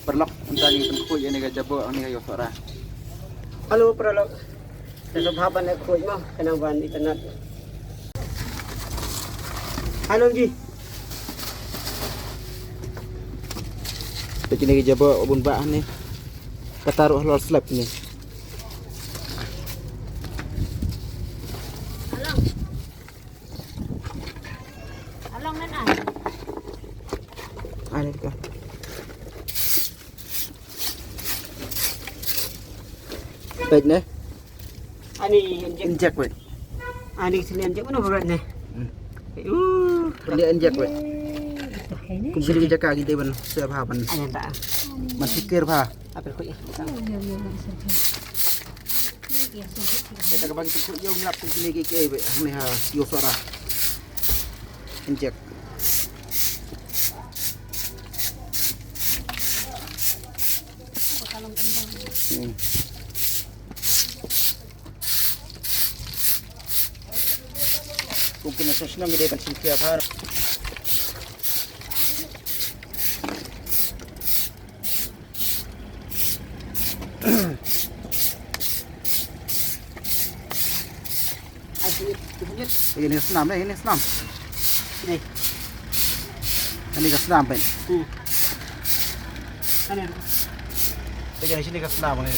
perlok tentang tengkuy ini gak jabo ini kayo suara. Halo perlok. Sasababan na kuy mo kanaban internet. Halo Ji. Begini gak jabo ubun bahan nih. Kataruh lol slab nih. Along na. Ada ka. Baik nih. Ani Injek weh. ani silian je mana berat ni. Beli injek weh. Kumpul jaga gitu ban siap hapan. Ani tak. Man pikir pa. Apa kuy? Kita kabang tengkuy yo ngap sini kike weh. Ni ha yo suara. Injek. Mungkin senang gede kan sini apa? Ini senam nih, ini senam. Ni. Ini ke senam ben. Ani. Ini sini ke senam ni.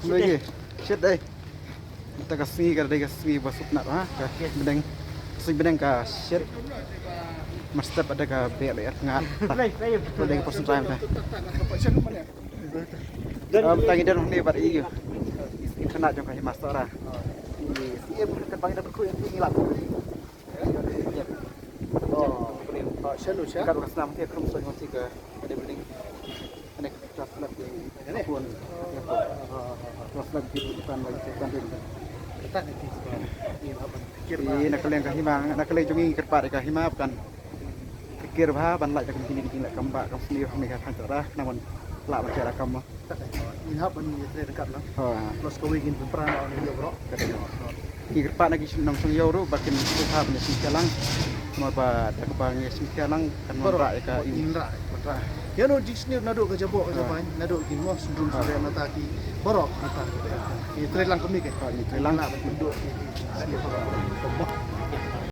Lagi, shit đây. Kita kasih kada dia kasih basuk nak ha. Kasih bedeng ka shit. Mesti pada ka bel ya ngat. Bedeng person time dah. Tangi dan ni bar iyo. Kena jong ka master ah. Iya bukan bang dah berkuy ini lah. Oh, selalu saya. Kalau kesenam dia kerum so ngasih ke ada bedeng. Ada kelas lagi ini pun. Kelas lagi bukan lagi bukan dia. Kita nanti pikir nak kalian kahimang nak kalian jungi kerpat kahimah bukan pikir bah ban lại cho kini kini lại cầm bạc cầm sendiri kami kan cara namun lak macam kamu. Ini hab ni saya dekat lah. Oh, Plus kau ingin berperan orang ini bro. ki kerpat lagi nang sung euro bakin usaha punya singkalang. Mau ba tak bang singkalang kan merak ka Indra. Ya no di sini naduk ke jabok ke japan, naduk di mos sebelum saya nata ki borok nata. Ini trailang kami ke. Ini trailang nak benduk. Sini